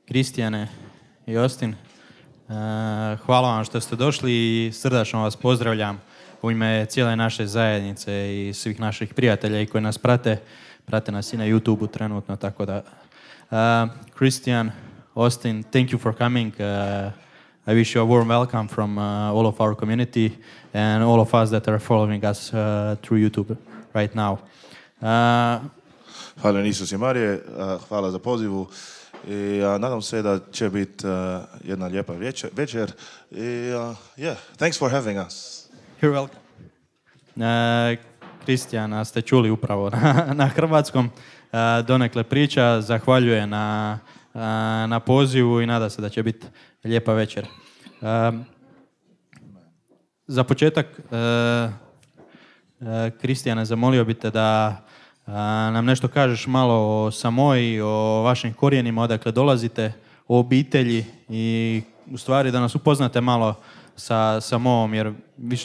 Christiane i Austin. Hvala vam što ste došli i srdačno vas pozdravljam u ime cijele naše zajednice i svih naših prijatelja i koji nas prate. Prate nas i na YouTube-u trenutno, tako da... Christian, Austin, thank you for coming. I wish you a warm welcome from all of our community and all of us that are following us through YouTube right now. Hvala Isus i Marije, hvala za pozivu i nadam se da će biti jedna lijepa večer i yeah, thanks for having us. You're welcome. Christiana ste čuli upravo na hrvatskom, donekle priča, zahvaljuje na pozivu i nada se da će biti lijepa večer. Za početak, Christiane, zamolio bi te da nam nešto kažeš malo o Samoi, o vašim korijenima, odakle dolazite, o obitelji i u stvari da nas upoznate malo sa Samoom, jer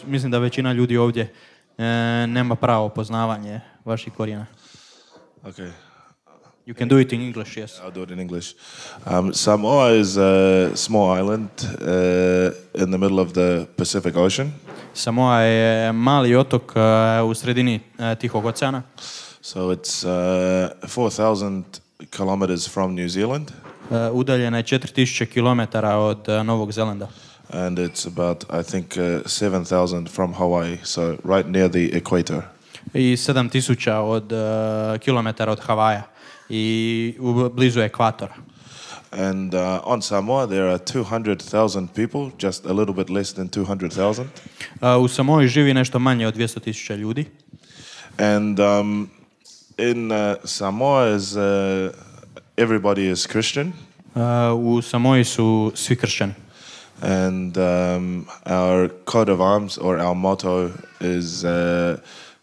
mislim da većina ljudi ovdje nema pravo poznavanje vaših korijena. Okay. You can do it in English, yes. I'll do it in English. Samoa is a small island in the middle of the Pacific Ocean. Samoa je mali otok u sredini Tihog oceana. So it's 4,000 kilometers from New Zealand. Udaljena je 4000 km od Novog Zelanda. And it's about, I think, 7,000 from Hawaii, so right near the equator. I 7000 od kilometara od Havaja i blizu ekvatora. And on Samoa there are 200,000 people, just a little bit less than 200,000. U Samoi živi nešto manje od 200,000 ljudi. And in Samoa is everybody is Christian. U Samoi su svi kršćani. And our coat of arms or our motto is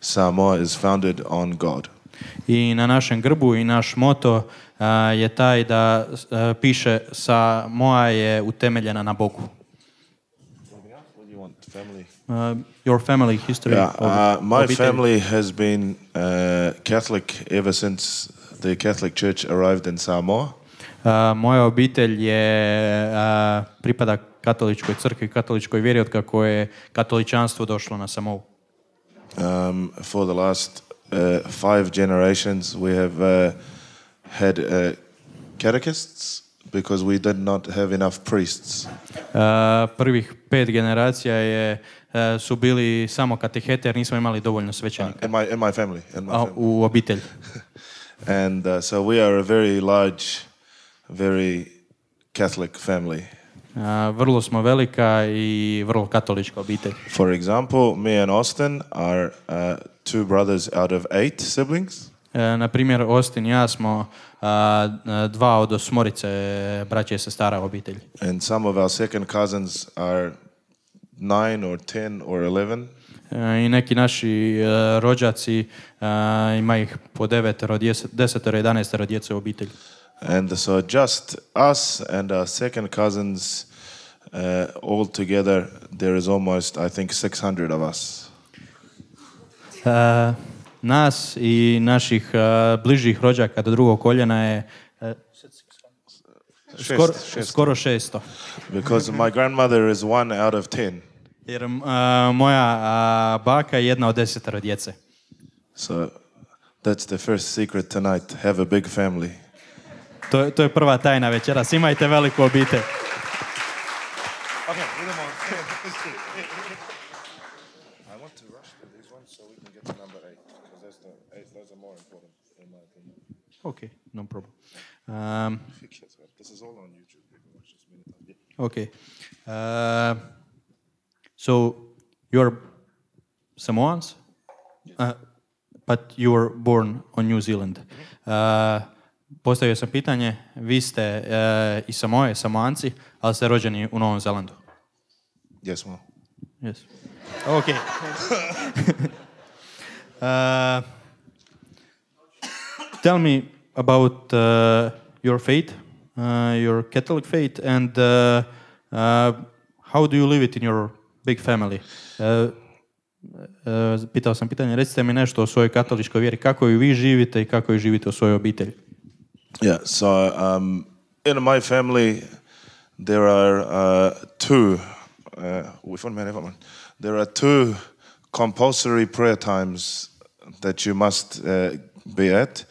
Samoa is founded on God. I na našem grbu i naš moto je taj da piše Samoa je utemeljena na Bogu. Your family history. Yeah, my family has been Catholic ever since the Catholic Church arrived in Samoa. Moja obitelj je pripada katoličkoj crkvi, katoličkoj vjeri od kako je katoličanstvo došlo na Samou. For the last 5 generations we have had catechists because we did not have enough priests. Prvih 5 generacija su bili samo katehete jer nismo imali dovoljno svećenika. In my family. U obitelji. And so we are a very large, very Catholic family. Vrlo smo velika i vrlo katolička obitelj. For example, me and Austin are 2 brothers out of 8 siblings. Na primjer, Austin i ja smo 2 od 8 braće i sestara u obitelji. And some of our second cousins are 9 or 10 or 11. I neki naši rođaci ima ih po 9, 10, 11 djece u obitelji. And so just us and our second cousins all together there is almost, I think, 600 of us. Nas i naših bližih rođaka do drugog koljena je skoro 600. Because my grandmother is 1 out of 10. Jer moja baka je jedna od 10 djece. So that's the first secret tonight. Have a big family. To je prva tajna večeras. Imajte veliku obitelj. Okay, idemo. I want to rush through these ones so we can get to number 8 because those are more important in my opinion. Okay, no problem. This is all on YouTube. You can watch this many times. Okay. So you're Samoans, but you were born on New Zealand. Postavio sam pitanje, vi ste i Samoe, Samoanci, ali ste rođeni u Novom Zelandu. Yes, well. Yes. Okay. Tell me about your faith, your Catholic faith, and how do you live it in your big family? Pitao sam pitanje, recite mi nešto o svojoj katoličkoj vjeri, kako ju vi živite i kako ju živite u svojoj obitelji. Yeah, so in my family, there are two compulsory prayer times that you must be at.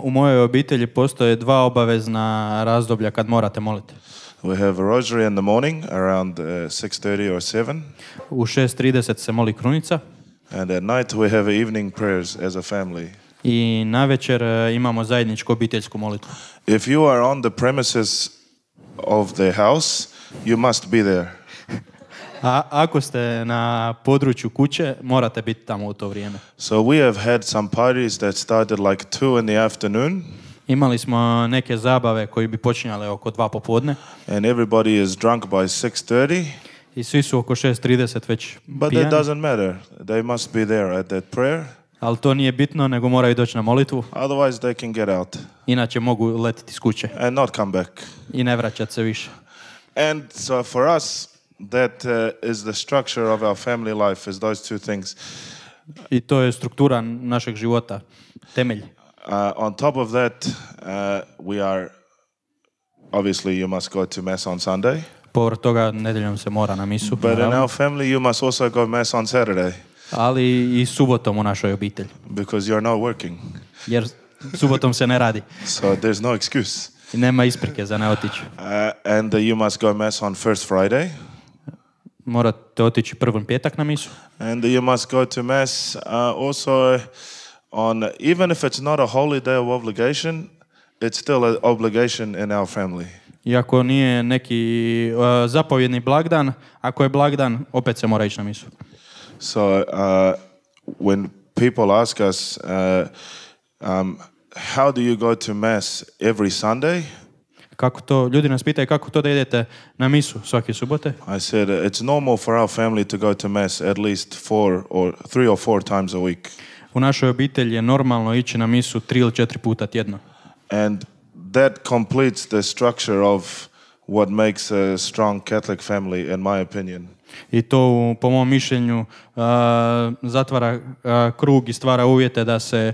U mojoj obitelji postoje dva obavezna razdoblja kad morate moliti. We have a rosary in the morning around 6:30 or 7. U 6:30 se moli krunica. And at night we have evening prayers as a family. I navečer imamo zajedničku obiteljsku molitvu. If you are on the premises of the house, you must be there. A ako ste na području kuće, morate biti tamo u to vrijeme. So we have had some parties that started like 2 in the afternoon. Imali smo neke zabave koje bi počinjale oko 2 popodne. And everybody is drunk by 6:30. I svi su oko 6:30 već But pijani. that doesn't matter. They must be there at that prayer. Ali to nije bitno, nego moraju doći na molitvu. Otherwise they can get out. Inače mogu letiti iz kuće. And not come back. I ne vraćati se više. And so for us, that is the structure of our family life, is those two things. I to je struktura našeg života, temelj. On top of that, we are, obviously you must go to mass on Sunday. Povrh toga nedjeljom se mora na misu. But in our family you must also go mass on Saturday. Ali i subotom u našoj obitelji. Because you're not working. Jer subotom se ne radi. So there's no excuse. I nema isprike za ne otići. And you must go mass on first Friday. Morate otići prvi petak na misu. And you must go to mass also on, even if it's not a holy day of obligation, it's still an obligation in our family. Iako nije neki zapovjedni blagdan, ako je blagdan, opet se mora ići na misu. So when people ask us, how do you go to mass every Sunday? Kako to, ljudi nas pitaju kako to da idete na misu svake subote. I said it's normal for our family to go to mass at least 3 or 4 times a week. U našoj obitelji je normalno ići na misu 3 ili 4 puta tjedno. And that completes the structure of what makes a strong Catholic family, in my opinion. I to, po mom mišljenju, zatvara krug i stvara uvjete da se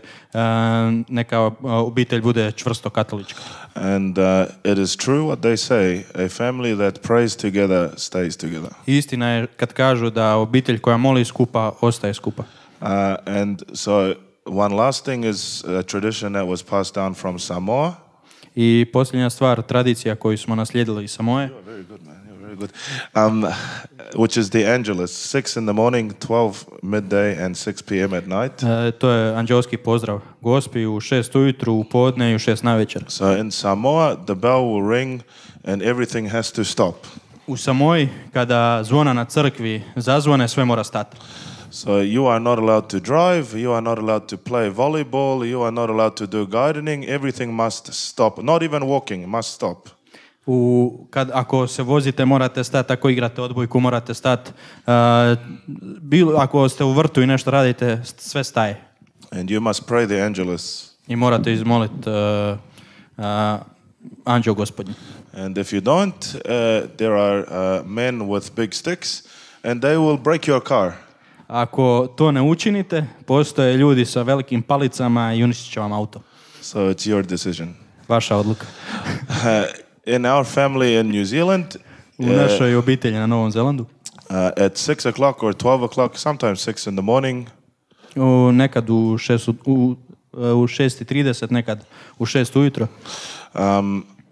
neka obitelj bude čvrsto katolička. And it is true what they say, a family that prays together stays together. Istina je kad kažu da obitelj koja moli skupa ostaje skupa. And so one last thing is a tradition that was passed down from Samoa. I posljednja stvar, tradicija koju smo naslijedili iz Samoe. Very good, man. You're very good. Which is the Angelus, 6 in the morning, 12 midday, and 6 p.m. at night. To je anđelski pozdrav Gospi u 6 ujutru, u podne i u 6 navečer. So in Samoa, the bell will ring and everything has to stop. U Samoji, kada zvona na crkvi zazvone, sve mora stati. So you are not allowed to drive, you are not allowed to play volleyball, you are not allowed to do gardening, everything must stop. Not even walking, must stop. Ako se vozite morate stati, ako igrate odbojku morate stati. Ako ste u vrtu i nešto radite, sve staje. And you must pray the Angelus. I morate izmoliti anđeo Gospodnji. And if you don't, there are men with big sticks and they will break your car. Ako to ne učinite, postoje ljudi sa velikim palicama i uništit će vam auto. So it's your decision. Vaša odluka. In our family in New Zealand, u našoj obitelji na Novom Zelandu, at 6 o'clock or 12 o'clock, sometimes 6 in the morning, nekad u 6:30, nekad u 6 ujutro,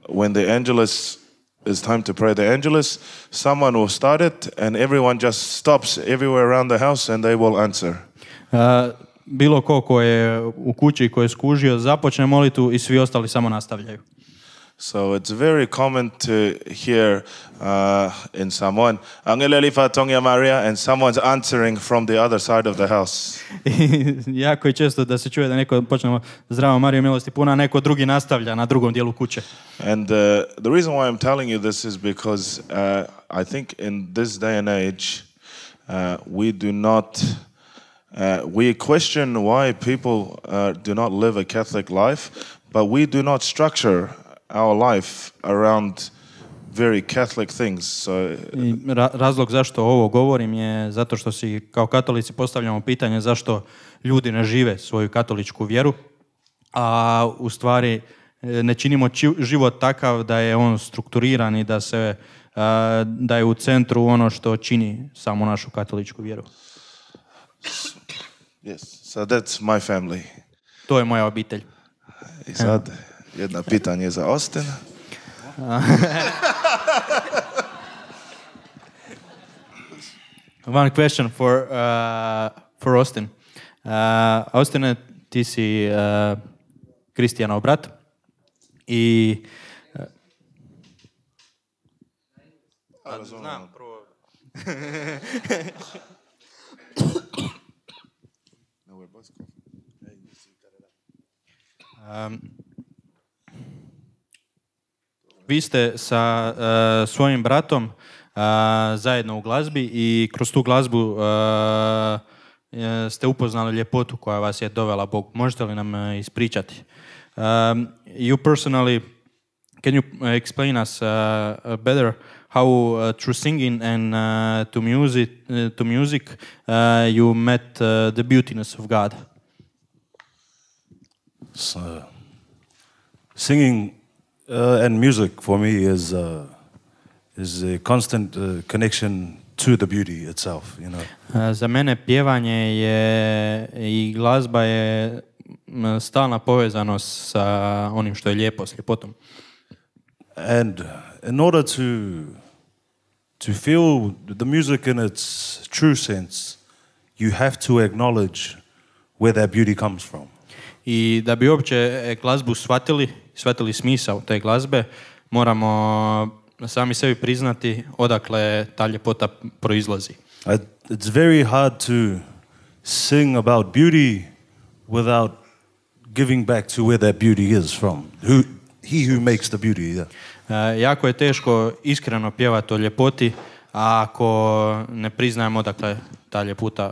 when the Angelus is time to pray the Angelus, someone will start it and everyone just stops everywhere around the house and they will answer. Bilo ko je u kući ko je skužio započne molitvu i svi ostali samo nastavljaju. So it's very common to hear in Samoan, Angeleli Fatongia Maria, and someone's answering from the other side of the house. Jako je često da se čuje da neko počne Zdravo Marija milosti puna, a neko drugi nastavlja na drugom dijelu kuće. And the reason why I'm telling you this is because I think in this day and age we do not we question why people do not live a Catholic life, but we do not structure our life around very Catholic things. So, razlog zašto ovo govorim je zato što si kao katolici postavljamo pitanje zašto ljudi ne žive svoju katoličku vjeru, a u stvari ne činimo život takav da je on strukturiran i da je u centru ono što čini samo našu katoličku vjeru. Yes, so that's my family. To je moja obitelj. I sad jedno pitanje za Austina. One question for Austin. Austin, ti si Christianov brat i znam prvo. Vi ste sa svojim bratom zajedno u glazbi i kroz tu glazbu ste upoznali ljepotu koja vas je dovela Bogu. Možete li nam ispričati? You personally, can you explain us better how through singing and to music you met the beautiness of God? So, singing and music for me is a constant connection to the beauty itself, you know. Za mene pjevanje je i glazba je stalna povezanost sa onim što je lijepo, s ljepotom. And in order to feel the music in its true sense, you have to acknowledge where that beauty comes from. I da bi uopće glazbu shvatili smisao te glazbe, moramo sami sebi priznati odakle ta ljepota proizlazi. It's very hard to sing about beauty without giving back to where that beauty is from. He who makes the beauty. Yeah. Jako je teško iskreno pjevati o ljepoti, a ako ne priznajemo odakle ta ljepota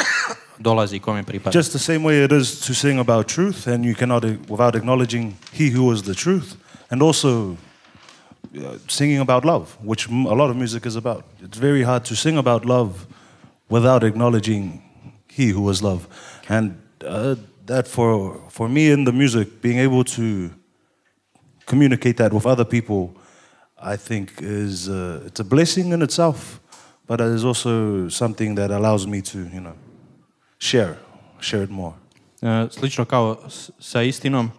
dolazi i kome pripada. Just the same way it is to sing about truth, and you cannot without acknowledging he who is the truth, and also singing about love, which a lot of music is about. It's very hard to sing about love without acknowledging he who is love. And that for me in the music, being able to communicate that with other people, I think is it's a blessing in itself, but it is also something that allows me to, you know, share it more. Slično kao sa istinom,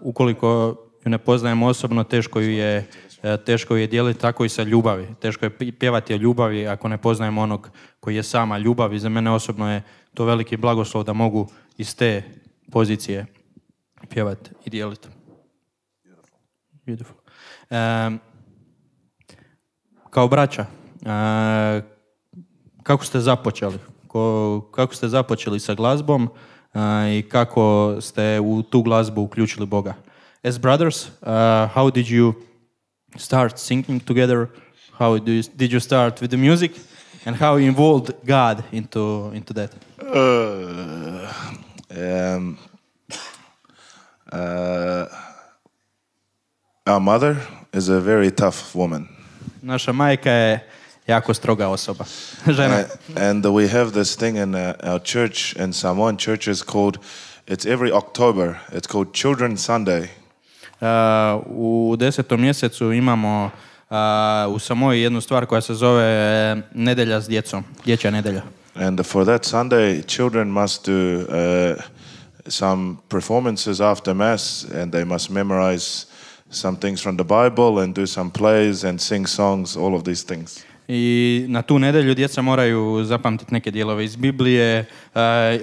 ukoliko ju ne poznajemo osobno, teško ju je dijeliti, tako i sa ljubavi. Teško je pjevati o ljubavi ako ne poznajemo onog koji je sama ljubav, i za mene osobno je to veliki blagoslov da mogu iz te pozicije pjevati i dijeliti. Beautiful. Kao braća, kako ste započeli? Kako ste započeli sa glazbom i kako ste u tu glazbu uključili Boga? As brothers, how did you start singing together? How did you start with the music? And how you involved God into that? Our mother is a very tough woman. Naša majka je jako stroga osoba. Žena. And we have this thing in our church, in Samoan churches, it's every October, it's called Children's Sunday. U 10. mjesecu imamo u Samoi jednu stvar koja se zove nedjelja s djecom, dječja nedjelja. And for that Sunday, children must do some performances after Mass, and they must memorize some things from the Bible and do some plays and sing songs, all of these things. I na tu nedjelju djeca moraju zapamtiti neke dijelove iz Biblije,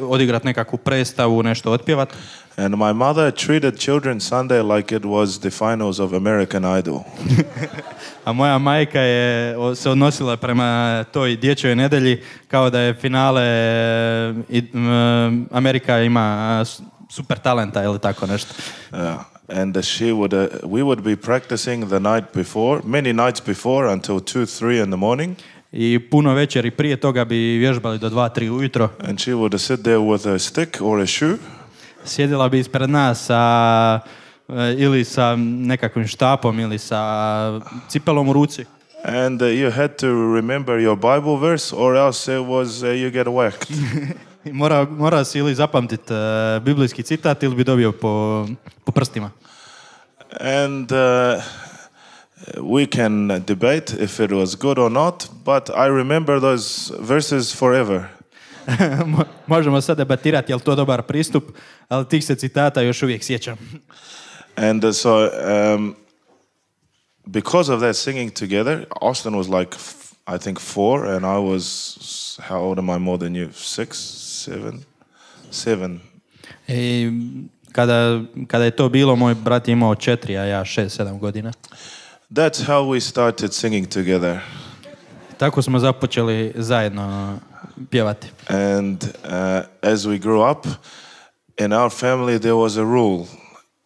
odigrati nekakvu predstavu, nešto otpjevati. And my mother treated Children's Sunday like it was the finals of American Idol. A moja majka se odnosila prema toj dječjoj nedjelji kao da je finale Amerika ima super talenta ili tako nešto. And we would be practicing the night before, many nights before, until 2-3 in the morning. I puno večeri prije toga bi vježbali do 2-3 ujutro. And she would sit there with a stick or a shoe. Sjedila bi ispred nas ili sa nekakvim štapom ili sa cipelom u ruci. And you had to remember your Bible verse, or else it was you get whacked. Mora si ili zapamtiti biblijski citat ili bi dobio po prstima. And we can debate if it was good or not, but I remember those verses forever. Možemo sad debatirati je li to dobar pristup, ali tih se citata još uvijek sjećam. And so because of that singing together, Austin was like, I think 4, and I was, how old am I more than you? 6, 7? I kada je to bilo, moj brat je imao 4, a ja 6-7 godina. That's how we started singing together. Tako smo započeli zajedno pjevati. And as we grew up, in our family there was a rule.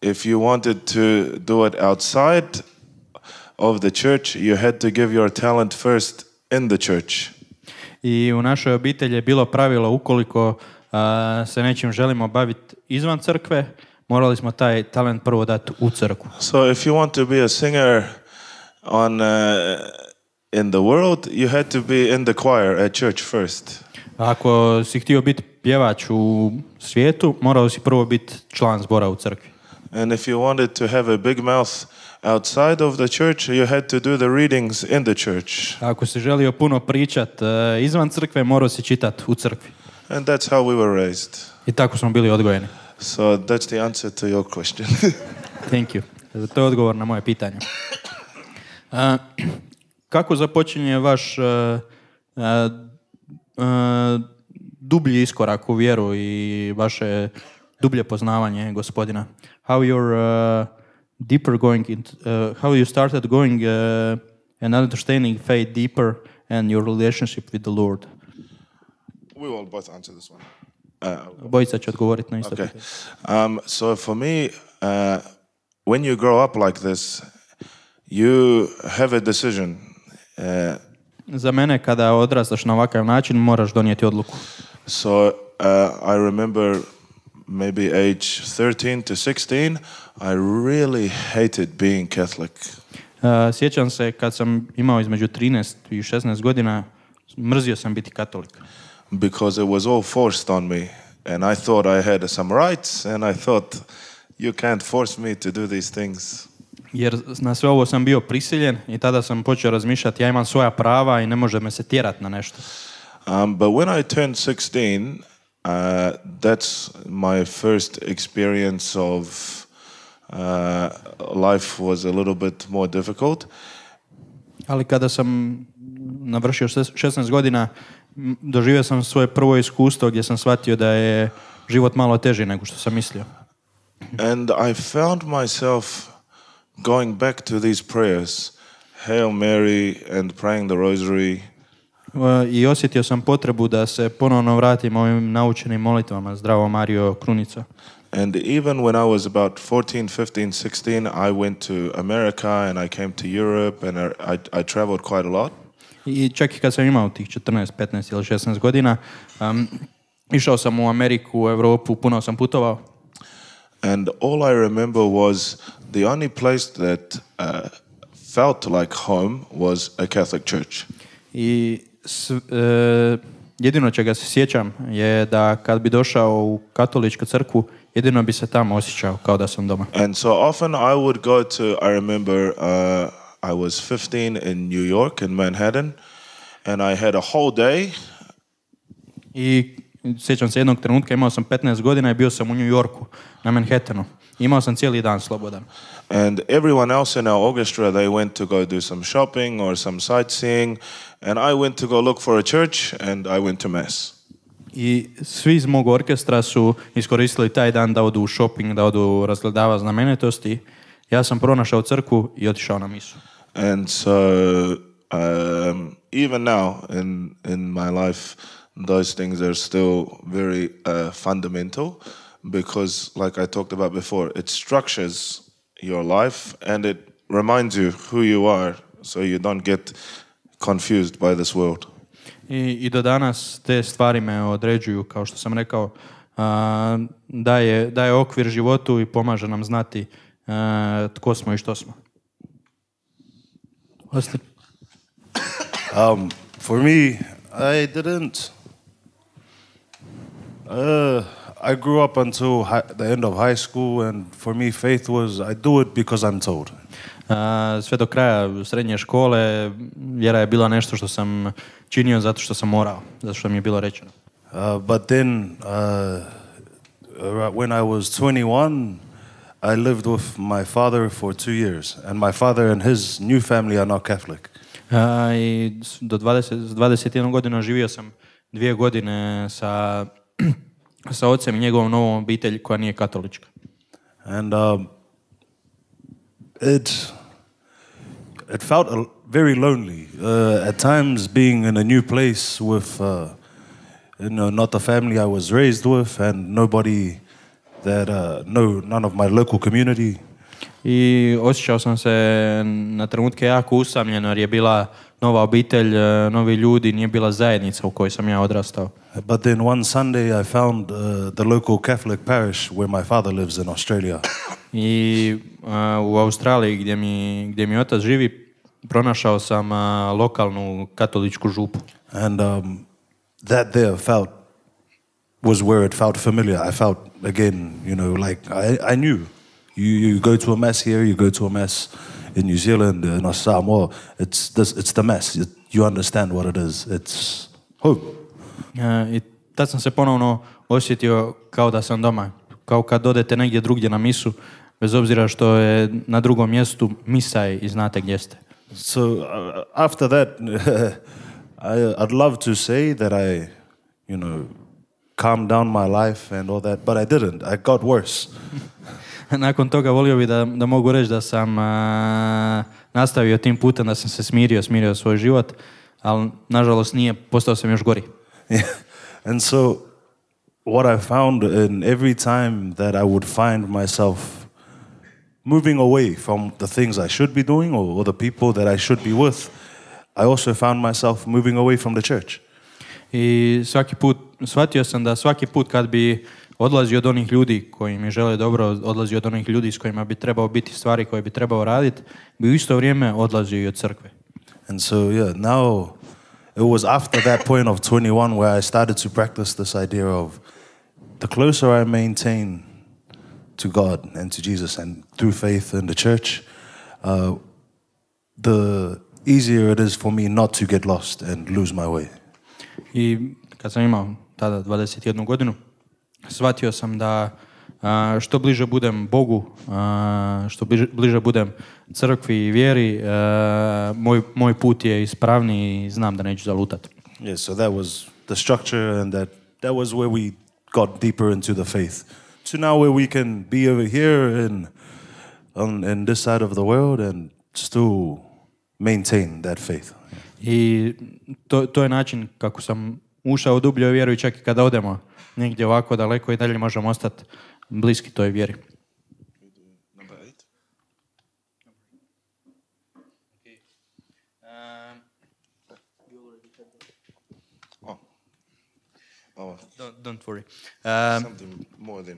If you wanted to do it outside of the church, you had to give your talent first in the church. I u našoj obitelji je bilo pravilo, ukoliko se nečim želimo baviti izvan crkve, morali smo taj talent prvo dati u crkvu. So if you want to be a singer in the world, you had to be in the choir at church first. Ako si htio biti pjevač u svijetu, morao si prvo biti član zbora u crkvi. And if you wanted to have a big mouth outside of the church, you had to do the readings in the church. Ako si želio puno pričat izvan crkve, morao si čitati u crkvi. And that's how we were raised. I tako smo bili odgojeni. So that's the answer to your question. Thank you. To je odgovor na moje pitanje. Kako započinje vaš dublji iskorak u vjeru i vaše dublje poznavanje Gospodina? How you're deeper going into, how you started going and understanding faith deeper and your relationship with the Lord? We will both answer this one. Bojica će odgovoriti na isto Okay. pitanje. So for me, when you grow up like this, you have a decision. Za mene, kada odrastaš na ovakav način, moraš donijeti odluku. So I remember maybe age 13 to 16, I really hated being Catholic. Sjećam se kad sam imao između 13 i 16 godina, mrzio sam biti katolik. Because it was all forced on me. And I thought I had some rights, and I thought, you can't force me to do these things. Jer na sve ovo sam bio prisiljen i tada sam počeo razmišljati, ja imam svoja prava i ne može me se tjerati na nešto. But when I turned 16, that's my first experience of life was a little bit more difficult. Ali kada sam navršio 16 godina, doživio sam svoje prvo iskustvo gdje sam shvatio da je život malo teži nego što sam mislio. And I found myself going back to these prayers, Hail Mary and praying the rosary. I osjetio sam potrebu da se ponovno vratim ovim naučenim molitvama, Zdravo Marijo, Krunica. And even when I was about 14, 15, 16, I went to America and I came to Europe and I traveled quite a lot. I čak i kad sam imao tih 14, 15 ili 16 godina, išao sam u Ameriku, u Europu, puno sam putovao. And all I remember was the only place that felt like home was a Catholic church. I jedino čega se sjećam je da kad bi došao u katoličku crkvu, jedino bi se tamo osjećao kao da sam doma. And so often I would go to, I remember I was 15 in New York, in Manhattan, and I had a whole day. I sjećam se jednog trenutka, imao sam 15 godina i bio sam u New Yorku, na Manhattanu. Imao sam cijeli dan slobodan. And everyone else in our orchestra, they went to go do some shopping or some sightseeing, and I went to go look for a church, and I went to mass. I svi iz mog orkestra su iskoristili taj dan da odu u shopping, da odu razgledavati znamenitosti. Ja sam pronašao crkvu i otišao na misu. And so even now in my life, those things are still very fundamental, because like I talked about before, it structures your life and it reminds you who you are, so you don't get confused by this world. I do danas te stvari me određuju, kao što sam rekao, daje okvir životu i pomaže nam znati tko smo i što smo. Austin? For me, I didn't. I grew up until the end of high school, and for me faith was I do it because I'm told. Sve do kraja srednje škole vjera je bila nešto što sam činio zato što sam morao, zato što mi je bilo rečeno. But then when I was 21, I lived with my father for 2 years, and my father and his new family are not Catholic. I do 21 godina živio sam 2 godine sa ocem i njegovom novom obitelji koja nije katolička. And it felt very lonely at times, being in a new place with not the family I was raised with, and nobody that none of my local community. I osjećao sam se na trenutke jako usamljeno jer je bila nova obitelj, novi ljudi, nije bila zajednica u kojoj sam ja odrastao. But then one Sunday I found the local Catholic parish where my father lives in Australia. I u Australiji gdje mi otac živi pronašao sam lokalnu katoličku župu. And that there was where it felt familiar. I felt again, like I knew. You go to a mass here, you go to a mass in New Zealand, in Samoa. It's the mass. You understand what it is. It's hope. I tad sam se ponovno osjetio kao da sam doma. Kao kad odete negdje drugdje na misu, bez obzira što je na drugom mjestu, misa je i znate gdje ste. So after that, I'd love to say that I, calmed down my life and all that, but I didn't. I got worse. Nakon toga volio bi da mogu reći da sam nastavio tim putem, da sam se smirio svoj život, ali nažalost nije, postao sam još gori. Yeah. And so what I found in every time that I would find myself moving away from the things I should be doing or the people that I should be with, I also found myself moving away from the church. I shvatio sam da svaki put kad bi odlazio od onih ljudi koji mi žele dobro, odlazio od onih ljudi s kojima bi trebao biti, stvari koje bi trebao raditi, bi u isto vrijeme odlazio i od crkve. And so now it was after that point of 21 where I started to practice this idea of the closer I maintain to God and to Jesus and through faith in the church, the easier it is for me not to get lost and lose my way. I kad sam imao tada 21 godinu, shvatio sam da što bliže budem Bogu, što bliže budem crkvi i vjeri, moj put je ispravniji i znam da neću zalutati. Yeah, so that was the structure, and that was where we got deeper into the faith. To now where we can be over here in this side of the world and still maintain that faith. I to je način kako sam ušao dublje u vjeru i čak i kada odemo negdje ovako daleko i dalje možemo ostati bliski toj vjeri. Don't worry. Something more than.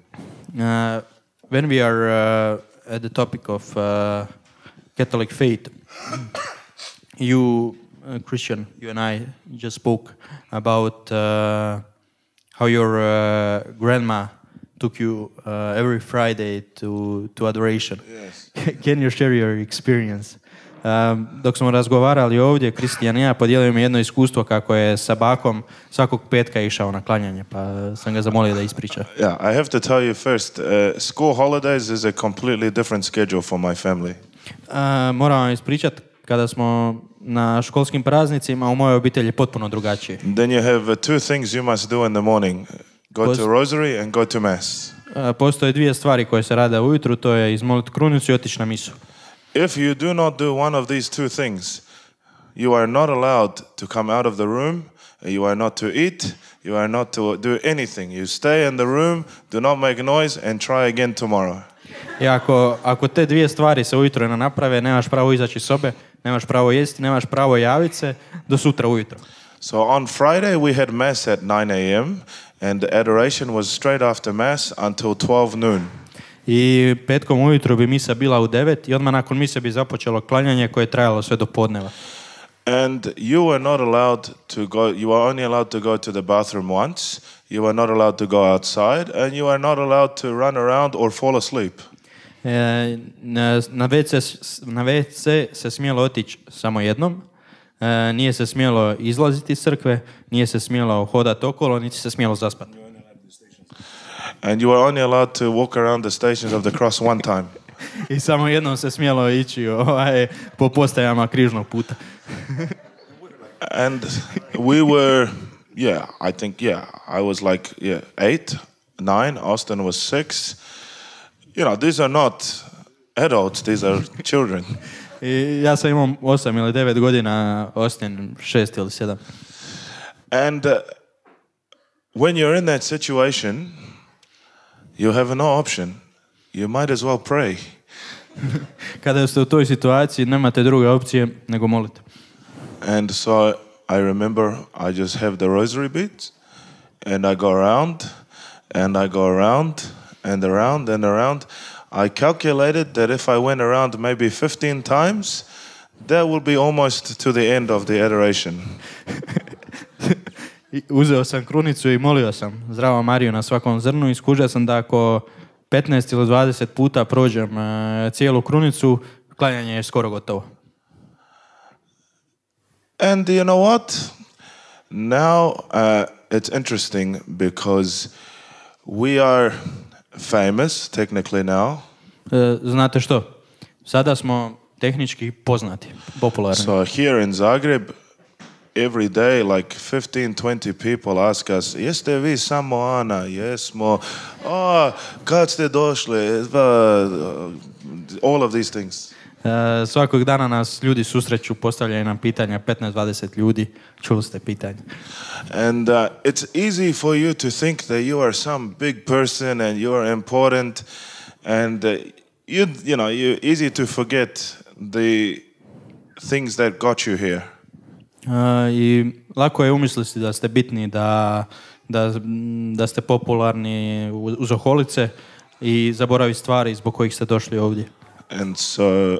When we are at the topic of Catholic faith, you, Christian, you and I just spoke about how your grandma took you every Friday to adoration. Yes. Can you share your experience? Dok smo razgovarali ovdje, Christiana i ja, podijelio mi jedno iskustvo kako je sa bakom svakog petka išao na klanjanje, pa sam ga zamolio da ispriča. Yeah, I have to tell you first, school holidays is a completely different schedule for my family. Moram vam ispričati, kada smo na školskim praznicima, u mojoj obitelji je potpuno drugačije. Then you have two things you must do in the morning. Go to rosary and go to mass. Postoje dvije stvari koje se rade ujutru, to je izmoliti krunicu i otići na misu. If you do not do one of these two things, you are not allowed to come out of the room, you are not to eat, you are not to do anything. You stay in the room, do not make noise and try again tomorrow. I ako te dvije stvari se ujutro ne naprave, nemaš pravo izaći iz sobe, nemaš pravo jesti, nemaš pravo javiti se do sutra ujutro. So on Friday we had mass at 9 a.m. and the adoration was straight after mass until 12 noon. I petkom ujutro bi misa bila u 9 i odmah nakon mise bi započelo klanjanje koje je trajalo sve do podneva. And you were not allowed to go, you were only allowed to go to the bathroom once, you were not allowed to go outside, and you were not allowed to run around or fall asleep. Na WC se smjelo otići samo jednom, nije se smjelo izlaziti iz crkve, nije se smjelo hodati okolo, niti se smjelo zaspati. And you were only allowed to walk around the stations of the cross one time. I samo jednom se smjelo ići po postajama križnog puta. And we were, I was like 8, 9, Austin was 6. You know, these are not adults, these are children. I ja sam imao 8 ili 9 godina, Austin 6 ili 7. And when you're in that situation, you have no option. You might as well pray. Kada ste u toj situaciji, nemate druge opcije nego molite. And so I remember I just have the rosary beads and I go around and I go around and around and around. I calculated that if I went around maybe 15 times, that will be almost to the end of the adoration. Uzeo sam krunicu i molio sam Zdravu Mariju na svakom zrnu i skužio sam da ako 15 ili 20 puta prođem cijelu krunicu, klanjanje je skoro gotovo. And you know what? Now it's interesting because we are famous technically now. Znate što? Sada smo tehnički poznati, popularni. So here in Zagreb, every day like 15-20 people ask us, jeste vi Samoana? Jesmo. Kad ste došli? All of these things. Svakog dana nas ljudi susreću, postavljaju nam pitanja, 15-20 ljudi, čuli ste pitanje. And it's easy for you to think that you are some big person and you are important and you're easy to forget the things that got you here. I lako je umisliti da ste bitni, da ste popularni uz okolice i zaboravi stvari zbog kojih ste došli ovdje. And so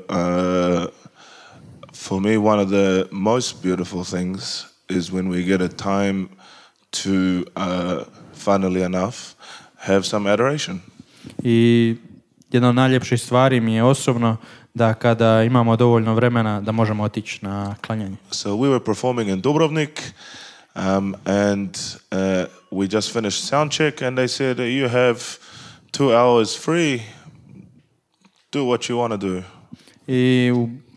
for me one of the most beautiful things is when we get a time to funnily enough have some adoration. I jedna od najljepših stvari mi je osobno da kada imamo dovoljno vremena da možemo otići na klanjanje. So we were performing in Dubrovnik and we just finished sound check and they said you have 2 hours free, do what you want to do. I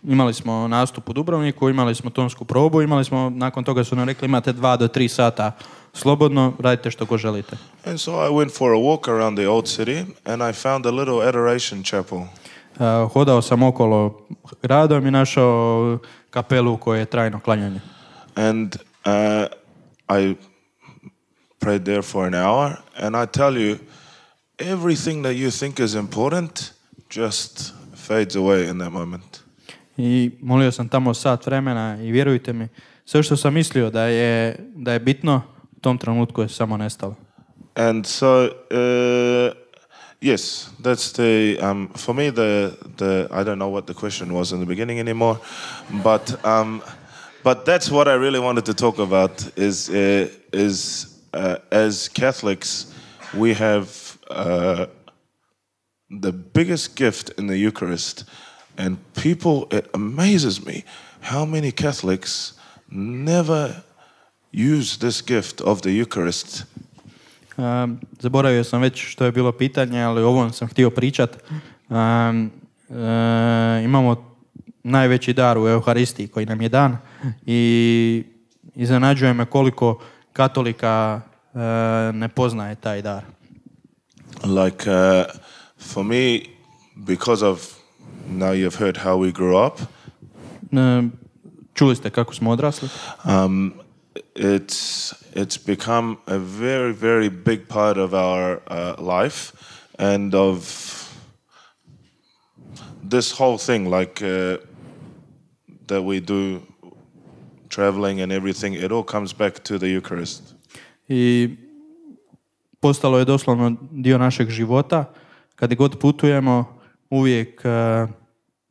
imali smo nastup u Dubrovniku, imali smo tonsku probu, nakon toga su nam rekli imate 2 do 3 sata slobodno, radite što god želite. And so I went for a walk around the old city and I found a little adoration chapel. Hodao sam okolo gradom i našao kapelu koja je trajno klanjanje. And I prayed there for an hour and I tell you, everything that you think is important just fades away in that moment. I molio sam tamo sat vremena i vjerujte mi, sve što sam mislio da je bitno, u tom trenutku je samo nestalo. And so yes, that's the for me the I don't know what the question was in the beginning anymore, but that's what I really wanted to talk about is as Catholics we have the biggest gift in the Eucharist, and it amazes me how many Catholics never use this gift of the Eucharist. Zaboravio sam već što je bilo pitanje, ali o ovom sam htio pričat. Imamo najveći dar u Euharistiji koji nam je dan i iznenađuje me koliko katolika ne poznaje taj dar. Like for me, because of now you've heard how we grew up. Čuli ste kako smo odrasli. It's become a very, very big part of our life and of this whole thing, like that we do, traveling and everything. It all comes back to the Eucharist. I postalo je doslovno dio našeg života. Kad god putujemo,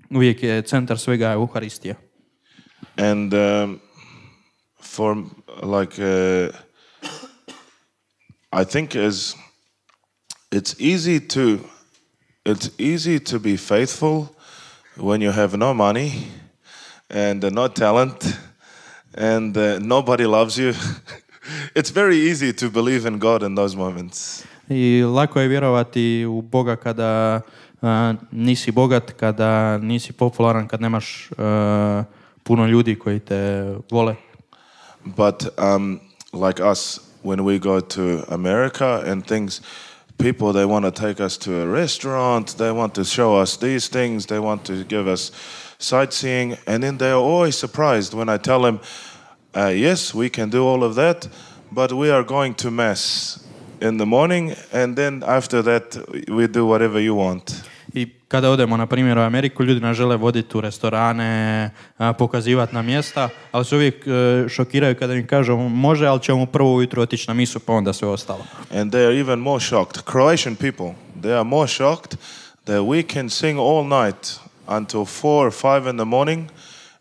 uvijek je centar svega Euharistija. And for like, I think it's easy to be faithful when you have no money and no talent and nobody loves you. It's very easy to believe in God in those moments. I lako je vjerovati u Boga kada nisi bogat, kada nisi popularan, kad nemaš puno ljudi koji te vole. But like us, when we go to America and things, people, they want to take us to a restaurant, they want to show us these things, they want to give us sightseeing, and then they are always surprised when I tell them, yes, we can do all of that, but we are going to mass in the morning, and then after that we do whatever you want. I kada odemo, na primjer, u Ameriku, ljudi nas žele voditi u restorane, pokazivati na mjesta, ali se uvijek šokiraju kada im kažu može, ali ćemo prvo ujutro otići na misu, pa onda sve ostalo. And they are even more shocked. Croatian people, they are more shocked that we can sing all night until 4 or 5 in the morning,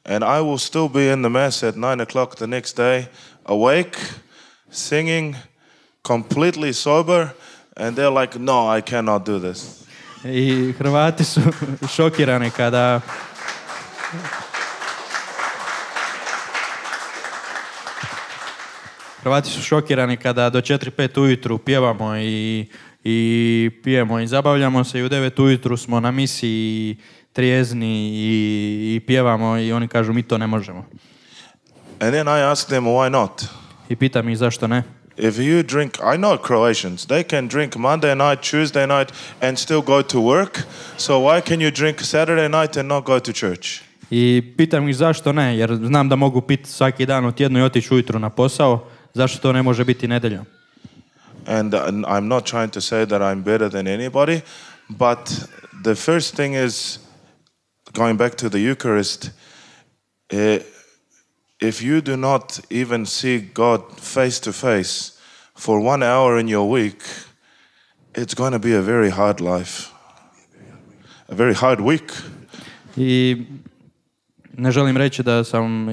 and I will still be in the mass at 9 o'clock the next day, awake, singing, completely sober, and they're like, no, I cannot do this. I Hrvati su šokirani kada do 4-5 ujutru pjevamo i pijemo i zabavljamo se, i u 9 ujutru smo na misiji trijezni i pjevamo, i oni kažu mi to ne možemo. And then I ask them why not. I pitam ih zašto ne. If you drink, I know Croatians, they can drink Monday night, Tuesday night and still go to work. So why can you drink Saturday night and not go to church? I pitam ih zašto ne, jer znam da mogu piti svaki dan u tjednu i otići ujutru na posao. Zašto to ne može biti nedjeljom? And I'm not trying to say that I'm better than anybody, but the first thing is, going back to the Eucharist, if you do not even see God face to face for 1 hour in your week, it's going to be a very hard life. A very hard week. I ne želim reći da sam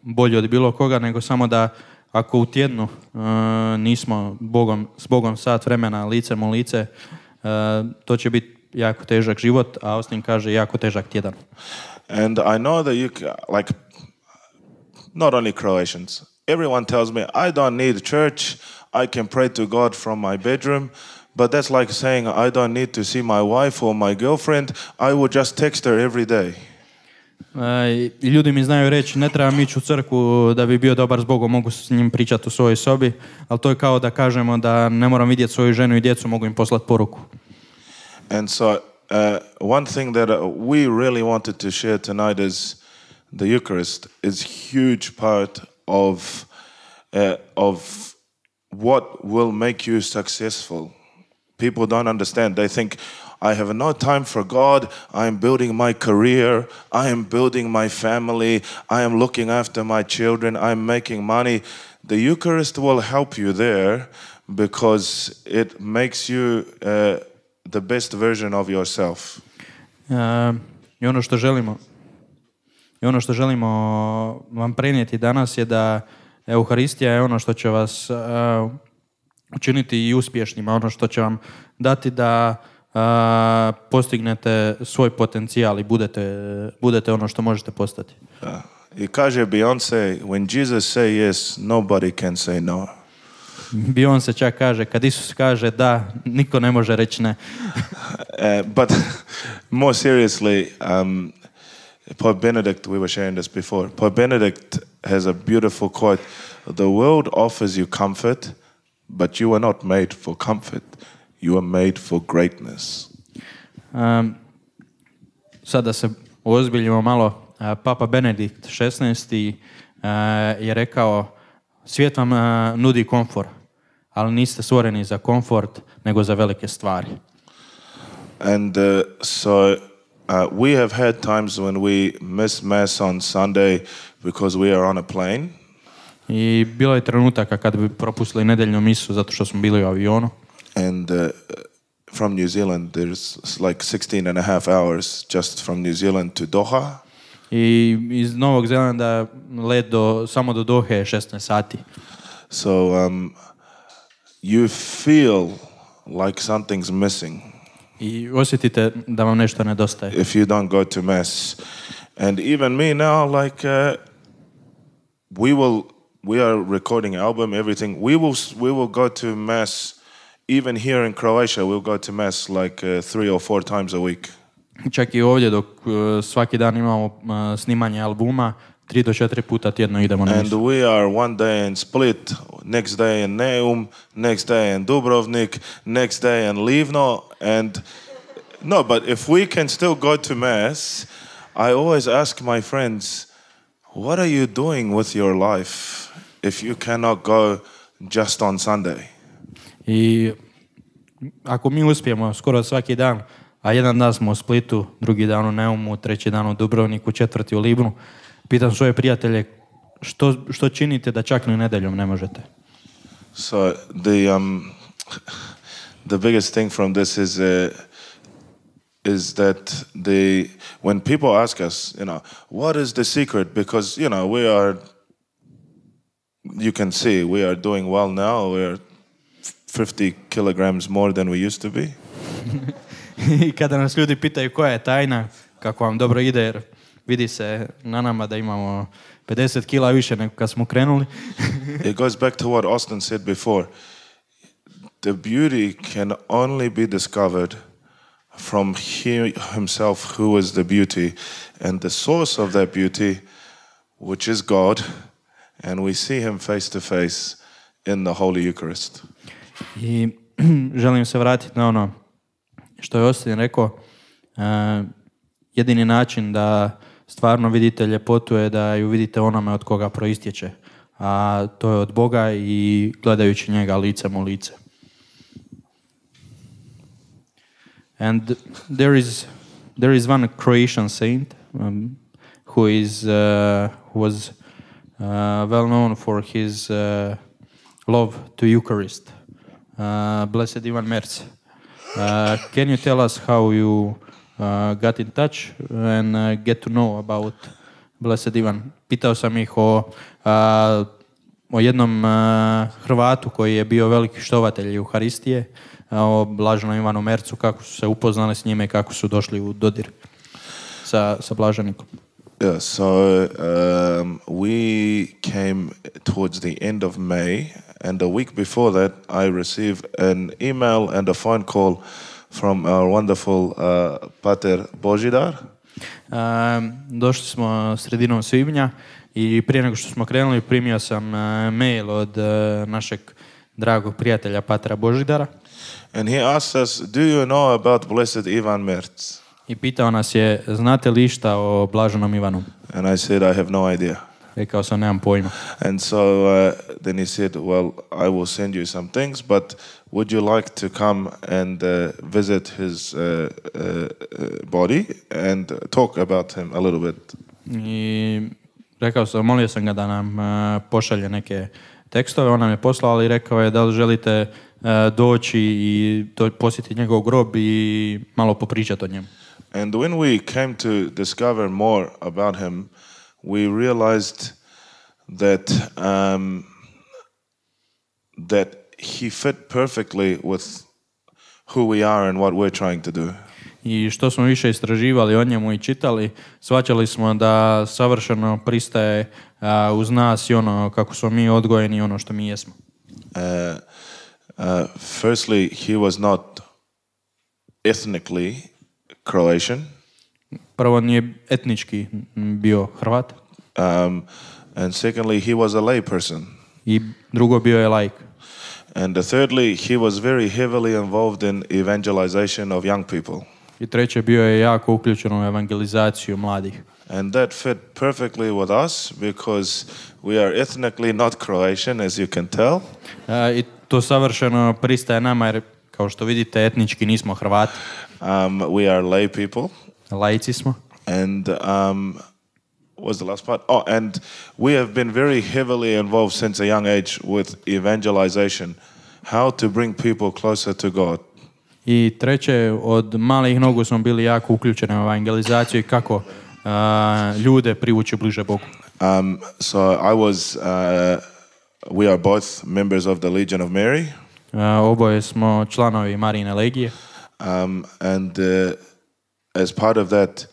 bolji od bilo koga, nego samo da ako u tjednu nismo s Bogom sat vremena licem u lice, to će biti jako težak život, a Austin kaže jako težak tjedan. And I know that like, not only Croatians, everyone tells me I don't need church, I can pray to God from my bedroom, but that's like saying I don't need to see my wife or my girlfriend, I would just text her every day. I ljudi mi znaju reći ne trebam ići u crkvu da bi bio dobar s Bogom, mogu s njim pričati u svojoj sobi, ali to je kao da kažemo da ne moram vidjeti svoju ženu i djecu, mogu im poslati poruku. And so one thing that we really wanted to share tonight is the Eucharist is huge part of what will make you successful. People don't understand. They think, I have no time for God, I am building my career, I am building my family, I am looking after my children, I am making money. The Eucharist will help you there because it makes you the best version of yourself. I ono što želimo vam prenijeti danas je da Euharistija je ono što će vas učiniti i uspješnima, ono što će vam dati da postignete svoj potencijal i budete ono što možete postati. I kaže Beyoncé, when Jesus say yes, nobody can say no. Beyoncé čak kaže, kad Isus kaže da, niko ne može reći ne. But more seriously, Pope Benedict, we were sharing this before, Pope Benedict has a beautiful quote, the world offers you comfort, but you are not made for comfort. You are made for greatness. Sad da se uozbiljimo malo, Papa Benedikt XVI je rekao, svijet vam nudi komfort, ali niste stvoreni za komfort, nego za velike stvari. And so we have had times when we miss Mass on Sunday because we are on a plane. I bilo je trenutaka kad bi propustili nedjeljnu misu zato što smo bili u avionu. And from New Zealand, there's like 16 and a half hours just from New Zealand to Doha. I iz Novog Zelanda let samo do Dohe je 16 sati. So you feel like something's missing I osjetite da vam nešto nedostaje. if you don't go to mass. And even me now, like we are recording album, everything. We will go to mass. Even here in Croatia, we'll go to mass like 3 or 4 times a week. Čak i ovdje dok svaki dan imamo snimanje albuma, 3 do 4 puta tjedno idemo na And misu. we are one day in Split, next day in Neum, next day in Dubrovnik, next day in Livno. And no, but if we can still go to mass, I always ask my friends, what are you doing with your life if you cannot go just on Sunday? I ako mi uspijemo skoro svaki dan, a jedan dan smo u Splitu, drugi dan u Neumu, treći dan u Dubrovniku, četvrti u Livnu, pitam svoje prijatelje što činite da čak ni nedjeljom ne možete. So the biggest thing from this is that when people ask us, what is the secret? Because you can see we are doing well now. We are 50 kilograms more than we used to be. I kada nas ljudi pitaju koja je tajna, kako vam dobro ide, jer vidi se na nama da imamo 50 kila više nego kad smo krenuli. It goes back to what Austin said before. The beauty can only be discovered from himself, who is the beauty, and the source of that beauty, which is God, and we see him face to face in the Holy Eucharist. I želim se vratiti na ono što je Austin rekao. Jedini način da stvarno vidite ljepotu je da ju vidite onome od koga proistječe. A to je od Boga i gledajući njega licem u lice. And there is one Croatian saint who was well known for his love to Eucharist. Blessed Ivan Merz. Can you tell us how you got in touch and get to know about Blessed Ivan? Pitao sam ih o jednom Hrvatu koji je bio veliki štovatelj Euharistije, o blaženom Ivanu Mercu, kako su se upoznali s njime i kako su došli u dodir sa blaženikom. Yeah, so we came towards the end of May, and a week before that I received an email and a phone call from our wonderful Pater Božidar. Došli smo sredinom svibnja i prije nego što smo krenuli primio sam mail od našeg dragog prijatelja Patra Božidara. And he asked us, do you know about Blessed Ivan Merz? I pitao nas je, znate li išta o blaženom Ivanu? And I said, I have no idea. Rekao sam, nemam pojma. And so then he said, well, I will send you some things, but would you like to come and visit his body and talk about him a little bit? I rekao sam, molio sam ga da nam pošalje neke tekstove, on nam je poslao, ali rekao je da li želite doći i posjetiti njegov grob i malo popričati o njemu. And when we came to discover more about him, we realized that that he fit perfectly with who we are and what we're trying to do. I što smo više istraživali o njemu i čitali, shvaćali smo da savršeno pristaje uz nas i ono kako smo mi odgojeni i ono što mi jesmo. Firstly, he was not ethnically Croatian. Prvo nije etnički bio Hrvat. And secondly, he was a lay person. I drugo bio je laik. And thirdly, he was very heavily involved in evangelization of young people. I treće, bio je jako uključen u evangelizaciju mladih. And that fit perfectly with us because we are ethnically not Croatian, as you can tell. I to savršeno pristaje nama jer, kao što vidite, etnički nismo Hrvati. We are lay people. Laici smo. And what's the last part? Oh, and we have been very heavily involved since a young age with evangelization. How to bring people closer to God. I treće, od malih nogu smo bili jako uključeni u evangelizaciju i kako ljude privući bliže Bogu. So I was, we are both members of the Legion of Mary. Oboje smo članovi Marijine legije. And as part of that,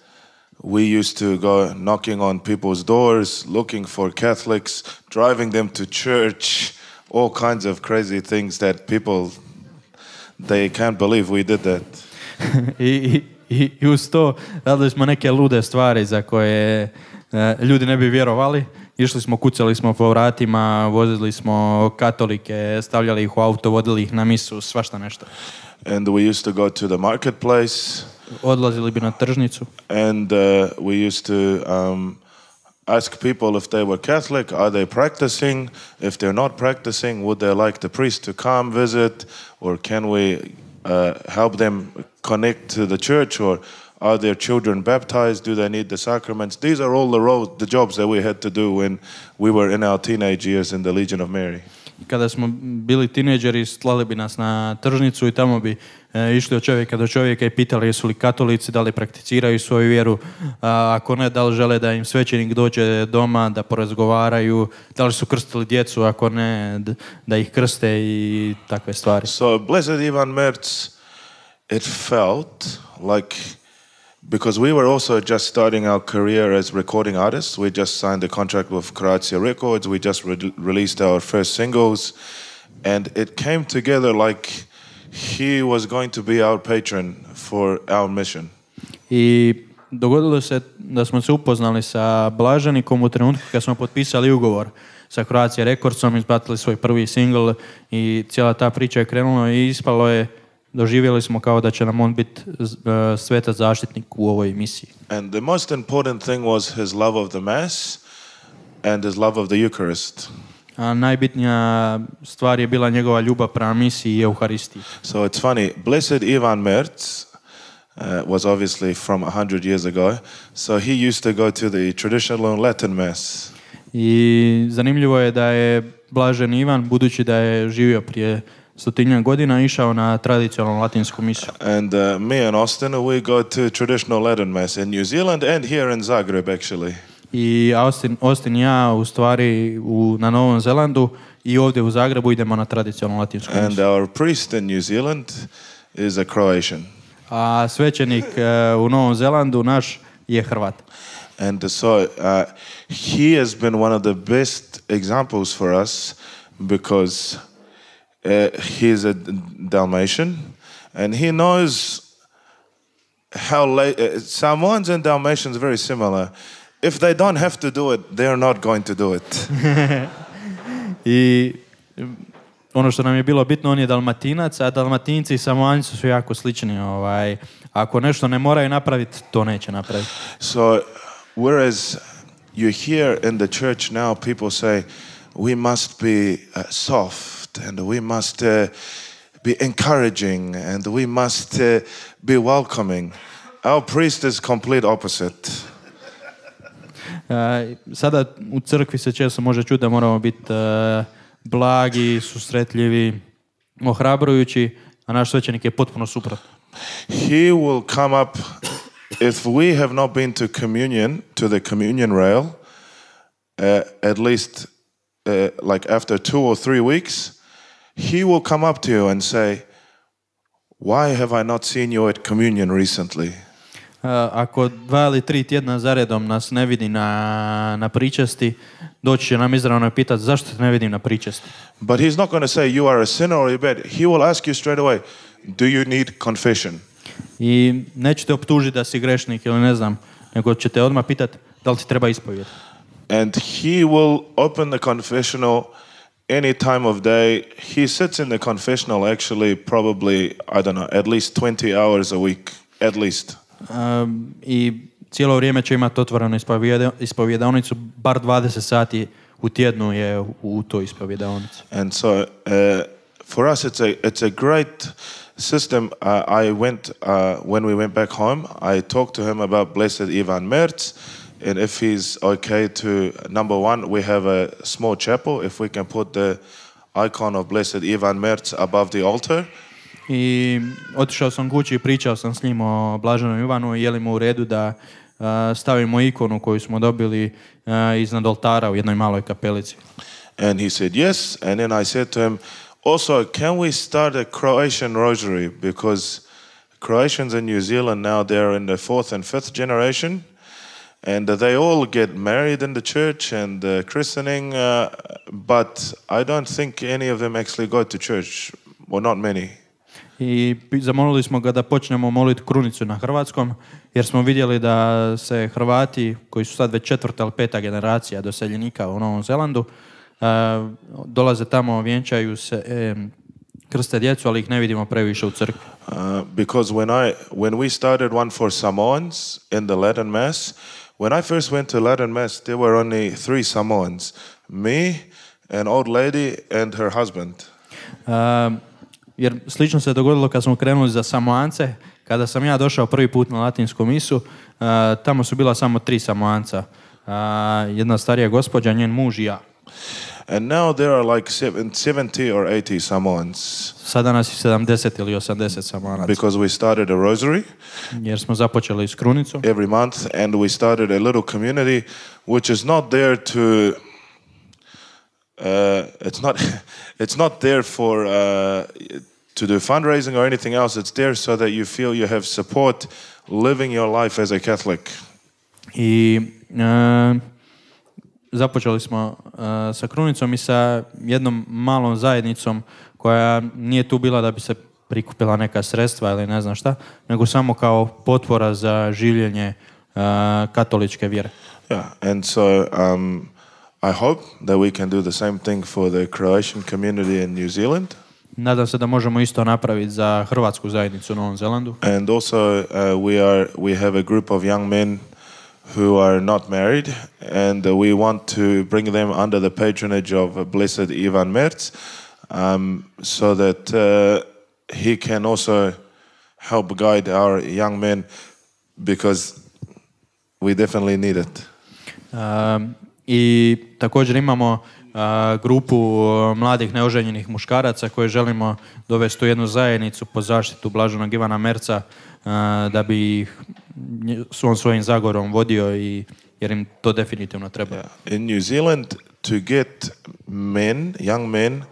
we used to go knocking on people's doors, looking for Catholics, driving them to church, all kinds of crazy things that people, they can't believe we did that. I uz to radili smo neke lude stvari za koje ljudi ne bi vjerovali. Išli smo, kucali smo po vratima, vozili smo katolike, stavljali ih u auto, vodili ih na misu, svašta nešto. And we used to go to the marketplace. Odlazili bi na tržnicu. And we used to ask people if they were Catholic, are they practicing? If they're not practicing, would they like the priest to come visit? Or can we help them connect to the church? Or are their children baptized? Do they need the sacraments? These are all the jobs that we had to do when we were in our teenage years in the Legion of Mary. Kada smo bili tinejdžeri, slali bi nas na tržnicu i tamo bi išli od čovjeka do čovjeka i pitali jesu li katolici, da li prakticiraju svoju vjeru, ako ne, da li žele da im svećenik dođe doma, da porazgovaraju, da li su krstili djecu, ako ne, da ih krste i takve stvari. So, Blessed Ivan Merz, it felt like, because we were also just starting our career as recording artists, we just signed a contract with Croatia Records, we just released our first singles, and it came together like he was going to be our patron for our mission. I dogodilo se da smo se upoznali sa Blaženikom u trenutku kad smo potpisali ugovor sa Croatia Recordsom, izbacili svoj prvi single i cijela ta priča je krenula i ispalo je, doživjeli smo kao da će nam on biti svetac zaštitnik u ovoj misiji. And the most important thing was his love of the Mass and his love of the Eucharist. A najbitnija stvar je bila njegova ljubav prema misiji i Euharistiji. So it's funny, Blessed Ivan Merz was obviously from 100 years ago, so he used to go to the traditional Latin Mass. I zanimljivo je da je Blažen Ivan, budući da je živio prije 100 godina, išao na tradicionalnu latinsku misiju. And me and Austina, we go to traditional Latin Mass in New Zealand and here in Zagreb actually. I Austin i ja u stvari na Novom Zelandu i ovdje u Zagrebu idemo na tradicionalnu latinsku misiju. And our priest in New Zealand is a Croatian. A svećenik u Novom Zelandu naš je Hrvat. And so he has been one of the best examples for us because he's a Dalmatian and he knows how Samoans and Dalmatians are very similar. If they don't have to do it, they're not going to do it. I ono što nam je bilo bitno, on je Dalmatinac, a Dalmatinci i Samoanci su jako slični. Ako nešto ne moraju napraviti, to neće napraviti. So, whereas you hear in the church now people say, we must be soft and we must be encouraging and we must be welcoming. Our priest is complete opposite. Sada u crkvi se često može čuti da moramo biti blagi, susretljivi, ohrabrujući, a naš svećenik je potpuno suprotno. He will come up if we have not been to communion, to the communion rail, at least like after 2 or 3 weeks, he will come up to you and say, why have I not seen you at communion recently? Ako 2 ili 3 tjedna zaredom nas ne vidi na pričesti, doći će nam izravno pitati zašto te ne vidim na pričesti. But he's not going to say you are a sinner or you're bad. He will ask you straight away, do you need confession? I neće te optužiti da si grešnik ili ne znam, nego će te odmah pitati da li ti treba ispovijed. And he will open the confessional any time of day. He sits in the confessional actually probably, I don't know, at least 20 hours a week, at least. I cijelo vrijeme će imati otvorenu ispovjedaonicu, bar 20 sati u tjednu je u toj ispovjedaonici. And so for us it's a great system. I went when we went back home, I talked to him about Blessed Ivan Merz, and if he's okay to, number one, we have a small chapel, if we can put the icon of Blessed Ivan Merz above the altar. I otišao sam kući i pričao sam s njim o Blaženom Ivanu i je li mu u redu da stavimo ikonu koju smo dobili iznad oltara u jednoj maloj kapelici. And he said yes, and then I said to him, also, can we start a Croatian rosary? Because Croatians in New Zealand now, they're in the 4th and 5th generation, and they all get married in the church and christening, but I don't think any of them actually go to church, or not many. I zamolili smo ga da počnemo moliti krunicu na hrvatskom, jer smo vidjeli da se Hrvati, koji su sad već 4. ili 5. generacija doseljenika u Novom Zelandu, dolaze tamo, vjenčaju se, krste djecu, ali ih ne vidimo previše u crkvi. Because when we started one for Samoans in the Latin Mass, when I first went to Latin Mass, there were only 3 Samoans. Me, an old lady and her husband. Jer slično se dogodilo kad smo krenuli za Samoance. Kada sam ja došao prvi put na latinsku misu, tamo su bila samo 3 Samoanca. Jedna starija gospođa, njen muž i ja. And now there are like 70 or 80 Samoans. Sada nas je 70 ili 80 Samoanaca. Because we started a rosary. Jer smo započeli s krunicom. Every month, and we started a little community which is not there to it's not there for to do fundraising or anything else. It's there so that you feel you have support living your life as a Catholic. I započeli smo sa krunicom i sa jednom malom zajednicom koja nije tu bila da bi se prikupila neka sredstva ili ne znam šta, nego samo kao potvora za življenje katoličke vjere. Yeah, and so I hope that we can do the same thing for the Croatian community in New Zealand. Nadam se da možemo isto napraviti za hrvatsku zajednicu u Novom Zelandu. And also we have a group of young men who are not married, and we want to bring them under the patronage of Blessed Ivan Merz, so that he can also help guide our young men, because we definitely need it. I također imamo grupu mladih neoženjenih muškaraca koje želimo dovesti u jednu zajednicu po zaštitu blaženog Ivana Merca, da bi ih svojim zagorom vodio, i jer im to definitivno treba. Yeah. In New Zealand, to get men, young men,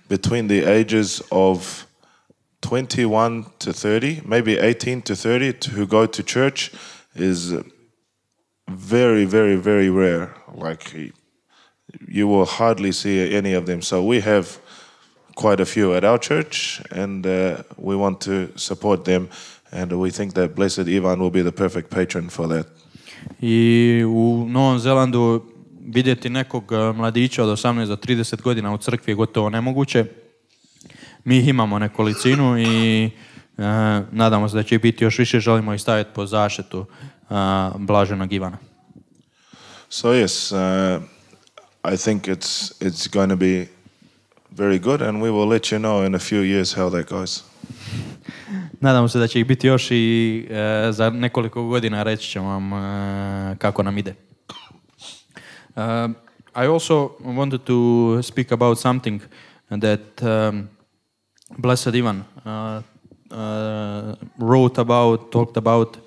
between the ages of 21 to 30, maybe 18 to 30, who go to church is very, very, very rare. Like, you will hardly see any of them. So we have quite a few at our church, and we want to support them, and we think that Blessed Ivan will be the perfect patron for that. I u Novom Zelandu vidjeti nekog mladića od 18 do 30 godina u crkvi je gotovo nemoguće. Mi ih imamo nekolicinu i nadamo se da će biti još više. Želimo ih staviti po zaštitu blaženog Ivana. So yes, I think it's going to be very good, and we will let you know in a few years how that goes. Nadamo se da će ih biti još i za nekoliko godina reći ćemo vam kako nam ide. I also wanted to speak about something that Blessed Ivan talked about,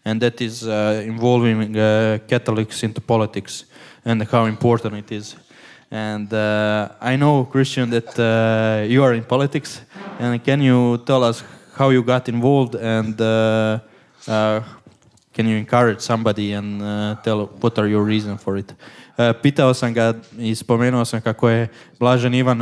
and that is involving Catholics into politics and how important it is. And I know, Christian, that you are in politics, and can you tell us how you got involved, and can you encourage somebody and tell what are your reasons for it? Pitao sam ga i spomenuo sam kako je Blažen Ivan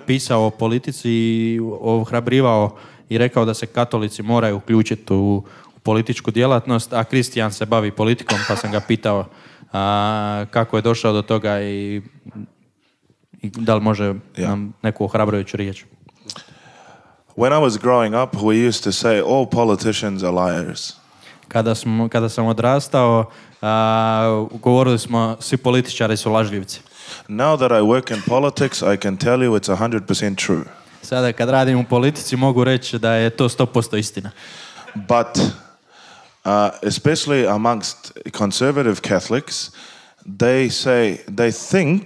pisao o politici i ohrabrivao i rekao da se katolici moraju uključiti u političku djelatnost, a Christian se bavi politikom, pa sam ga pitao kako je došao do toga i da li može nam neku ohrabrujuću riječ. When I was growing up, we used to say all politicians are liars. Kada sam odrastao, govorili smo svi političari su lažljivci. Now that I work in politics, I can tell you it's 100% true. Sada kad radim u politici mogu reći da je to 100% istina. But especially amongst conservative Catholics, they think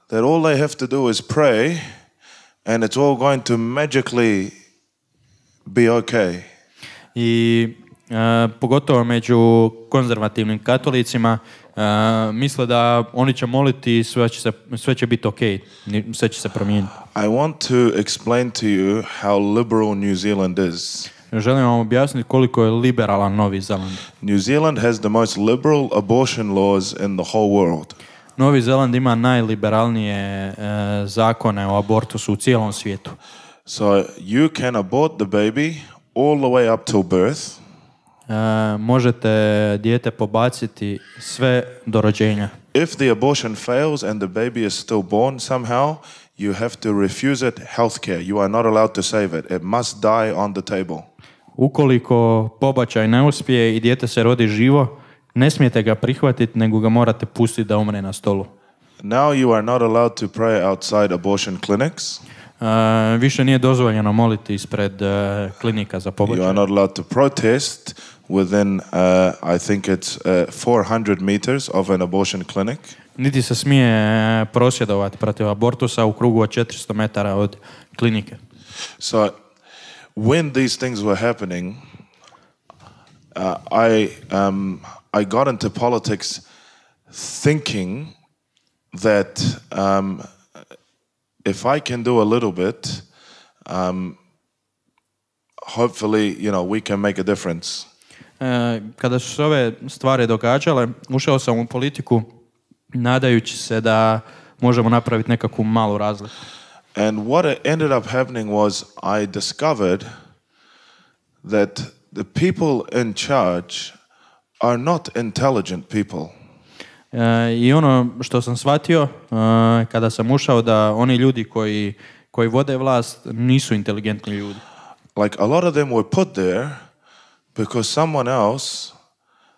that all they have to do is pray and it's all going to magically be okay. I pogotovo među konzervativnim katolicima, misle da oni će moliti i sve će biti ok, sve će se promijeniti. I want to explain to you how liberal New Zealand is. Želim vam objasniti koliko je liberalan Novi Zeland. New Zealand has the most liberal abortion laws in the whole world. Novi Zeland ima najliberalnije zakone o abortusu u cijelom svijetu. So you can abort the baby all the way up till birth. Možete dijete pobaciti sve do rođenja. If the abortion fails and the baby is still born somehow, you have to refuse it healthcare. You are not allowed to save it. It must die on the table. Ukoliko pobačaj ne uspije i dijete se rodi živo, ne smijete ga prihvatiti, nego ga morate pustiti da umre na stolu. Now you are not allowed to pray outside abortion clinics. Više nije dozvoljeno moliti ispred klinika za pobačaj. You are not allowed to protest within, I think it's 400 meters of an abortion clinic. Niti se smije prosvjedovati protiv abortusa u krugu od 400 metara od klinike. So, when these things were happening, I got into politics thinking that if I can do a little bit, hopefully, we can make a difference. Kada su se ove stvari događale, ušao sam u politiku nadajući se da možemo napraviti nekakvu malu razliku. And what ended up happening was I discovered that the people in charge are not intelligent people. I ono što sam shvatio kada sam ušao, da oni ljudi koji vode vlast nisu inteligentni ljudi. Like a lot of them were put there because someone else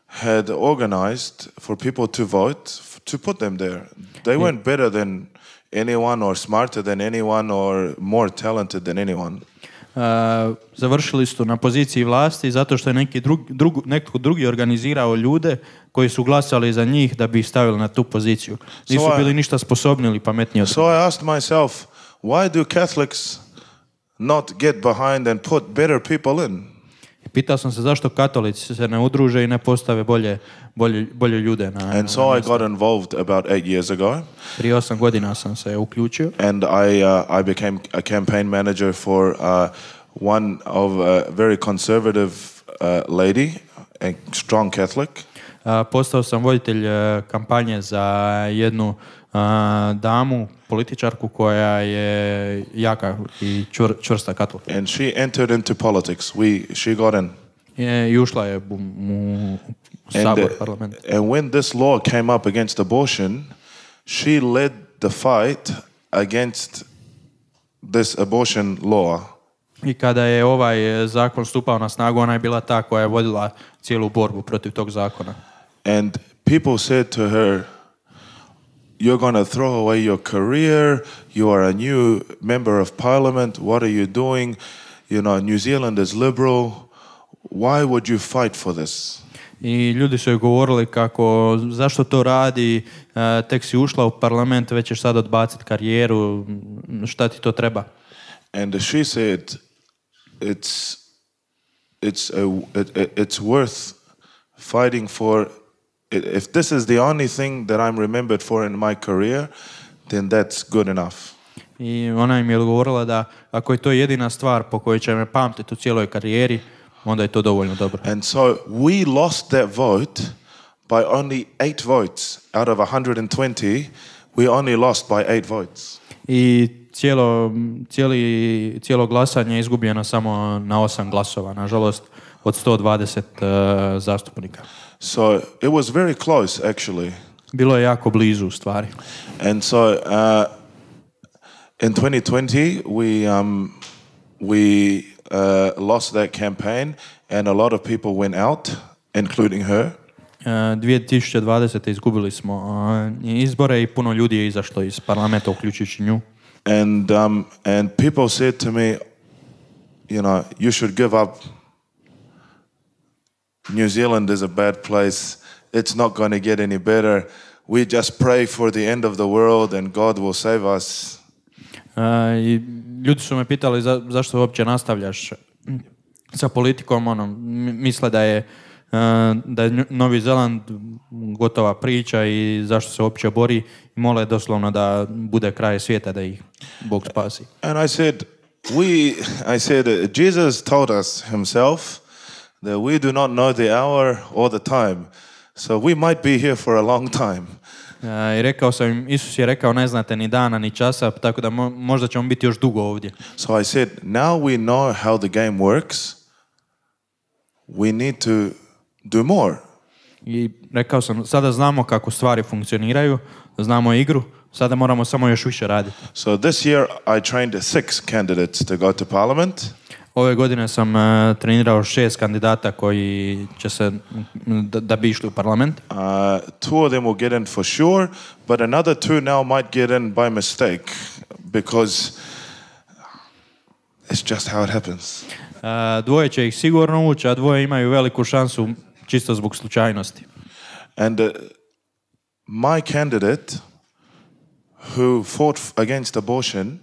had organized for people to vote to put them there. They weren't better than anyone or smarter than anyone or more talented than anyone. Završili su na poziciji vlasti zato što je netko drugi organizirao ljude koji su glasali za njih da bi ih stavili na tu poziciju. Nisu bili ništa sposobni ili pametniji od. So I asked myself, why do Catholics not get behind and put better people in? Pitao sam se zašto katolici se ne udruže i ne postave bolje ljude na. And so I got involved about 8 years ago. Prije 8 godina sam se uključio. And I became a campaign manager for one of a very conservative lady, a strong Catholic. Postao sam voditelj kampanje za jednu damu, političarku koja je jaka i čvrsta katolika. And she entered into politics. She got in. I ušla je u sabor, parlament. And when this law came up against abortion, she led the fight against this abortion law. I kada je ovaj zakon stupao na snagu, ona je bila ta koja je vodila cijelu borbu protiv tog zakona. And people said to her, you're going to throw away your career, you are a new member of parliament, what are you doing? New Zealand is liberal, why would you fight for this? I ljudi su joj govorili kako, zašto to radi, tek si ušla u parlament, već ćeš sad odbaciti karijeru, šta ti to treba? And she said, it's worth fighting for. If this is the only thing that I'm remembered for in my career, then that's good enough. I ona im je odgovorila da ako je to jedina stvar po kojoj će me pamtiti u cijeloj karijeri, onda je to dovoljno dobro. And so we lost that vote by only 8 votes out of 120. We only lost by 8 votes. I cijelo glasanje je izgubljeno samo na 8 glasova, nažalost, od 120 zastupnika. So it was very close, actually. Bilo je jako blizu, u stvari. And so in 2020 we lost that campaign, and a lot of people went out, including her. 2020. izgubili smo izbore i puno ljudi je izašlo iz parlamenta, uključujući nju. And people said to me, you should give up. New Zealand is a bad place. It's not going to get any better. We just pray for the end of the world and God will save us. I ljudi su me pitali zašto uopće nastavljaš. sa politikom, misle da je Novi Zeland gotova priča i zašto se uopće bori, i mole doslovno da bude kraj svijeta, da ih Bog spasi. And I said, Jesus told us himself that we do not know the hour or the time, so we might be here for a long time. I rekao sam im, Isus je rekao, ne znate ni dana ni časa, tako da možda ćemo biti još dugo ovdje. So I said, now we know how the game works, we need to do more. I rekao sam, sada znamo kako stvari funkcioniraju, znamo igru, sada moramo samo još više raditi. So this year I trained 6 candidates to go to parliament. Ove godine sam trenirao 6 kandidata koji će se da bi išli u parlament. 2 of them will get in for sure, but another 2 now might get in by mistake because it's just how it happens. Dvoje će ih sigurno ući, a dvoje imaju veliku šansu čisto zbog slučajnosti. And my candidate who fought against abortion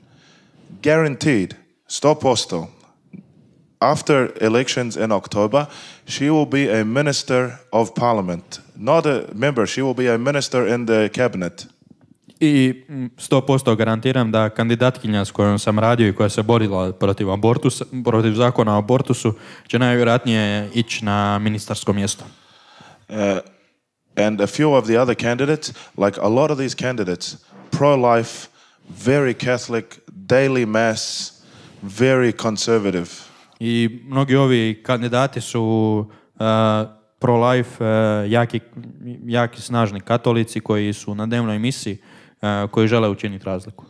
guaranteed 100%. After elections in October, she will be a minister of parliament. Not a member, she will be a minister in the cabinet. I 100% garantiram da kandidatkinja s kojom sam radio i koja se borila protiv zakona o abortusu će najvjerojatnije ići na ministarsko mjesto. And a few of the other candidates, like a lot of these candidates, pro-life, very Catholic, daily mass, very conservative. I mnogi ovi kandidati su pro-life, jaki snažni katolici koji su na dnevnoj misiji, koji žele učiniti razliku.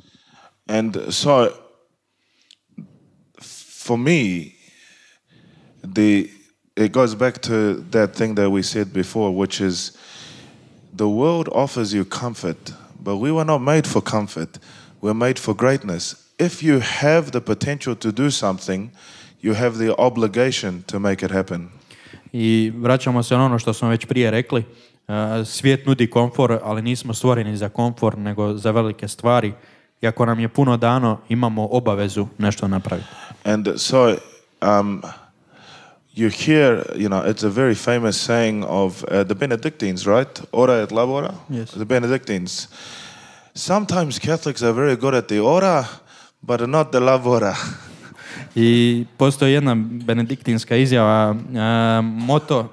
And so, for me, it goes back to that thing that we said before, which is the world offers you comfort, but we were not made for comfort. We're made for greatness. If you have the potential to do something, you have the obligation to make it happen. I vraćamo se na ono što smo već prije rekli. Svijet nudi komfor, ali nismo stvoreni za komfor, nego za velike stvari. I ako nam je puno dano, imamo obavezu nešto napraviti. And so, you hear, it's a very famous saying of the Benedictines, right? Ora et labora? Yes. The Benedictines. Sometimes Catholics are very good at the ora, but not the labora. I postoji jedna benediktinska izjava, moto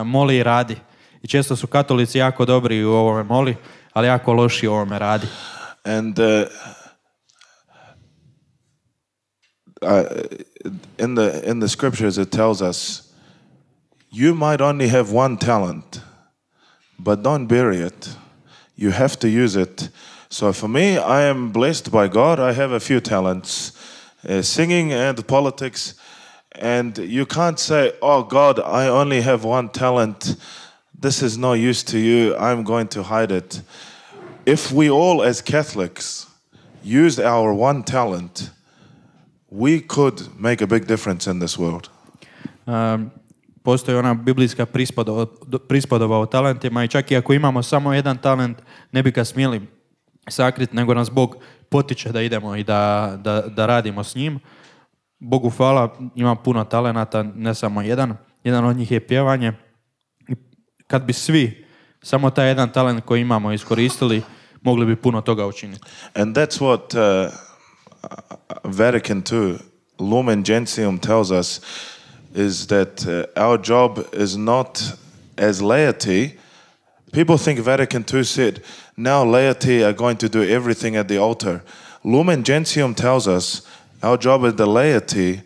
moli i radi. I često su katolici jako dobri u ovome moli, ali jako loši u ovome radi. And in the scriptures it tells us, you might only have one talent, but don't bury it. You have to use it. So for me, I am blessed by God. I have a few talents. Singing and politics, and you can't say, oh God, I only have one talent, this is no use to you, I'm going to hide it. If we all as Catholics used our one talent, we could make a big difference in this world. Postoji ona biblijska prispodoba o talentima i čak i ako imamo samo jedan talent, ne bi ga smjeli sakriti, nego nas Bog potiče da idemo i da radimo s njim. Bogu hvala, ima puno talenata, ne samo jedan. Jedan od njih je pjevanje. I kad bi svi samo taj jedan talent koji imamo iskoristili, mogli bi puno toga učiniti. And that's what Vatican II, Lumen Gentium tells us, is that our job is not as laity. People think Vatican II said, now laity are going to do everything at the altar. Lumen Gentium tells us our job as the laity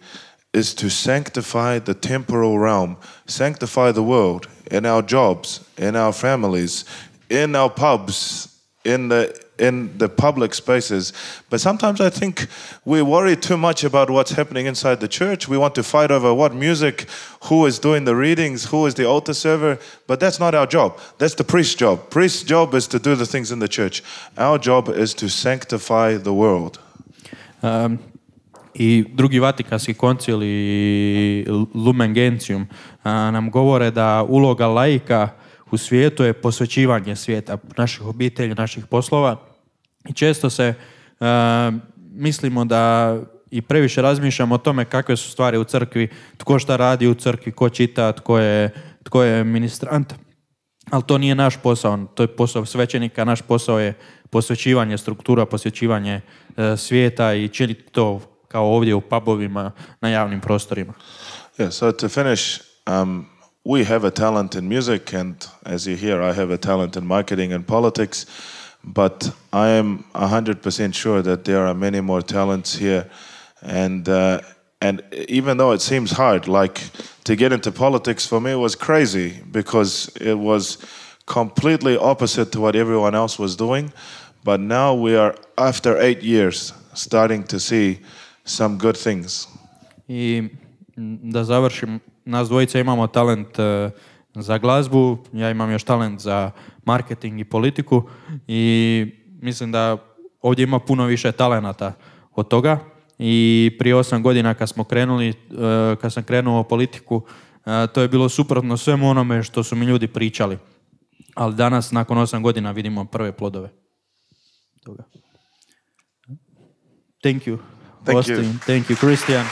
is to sanctify the temporal realm, sanctify the world in our jobs, in our families, in our pubs, in the public spaces. But sometimes I think we worry too much about what's happening inside the church. We want to fight over what music, who is doing the readings, who is the altar server. But that's not our job. That's the priest's job. Priest's job is to do the things in the church. Our job is to sanctify the world. I drugi Vatikanski koncil i Lumen Gentium nam govore da uloga laika u svijetu je posvećivanje svijeta, naših obitelji, naših poslova. I često se mislimo da i previše razmišljamo o tome kakve su stvari u crkvi, tko šta radi u crkvi, ko čita, tko je ministrant. Ali to nije naš posao, to je posao svećenika, naš posao je posvećivanje struktura, posvećivanje svijeta i činiti to kao ovdje u pubovima, na javnim prostorima. Yeah, so to finish, we have a talent in music, and as you hear, I have a talent in marketing and politics, but I am 100% sure that there are many more talents here, and even though it seems hard, like to get into politics for me was crazy because it was completely opposite to what everyone else was doing, but now we are, after 8 years, starting to see some good things. I da završim, nas dvojica imamo talent za glazbu, ja imam još talent za marketing i politiku i mislim da ovdje ima puno više talenata od toga. I prije 8 godina kad sam krenuo u politiku, to je bilo suprotno svemu onome što su mi ljudi pričali. Ali danas, nakon 8 godina, vidimo prve plodove toga. Thank you, Austin. Thank you, Christian.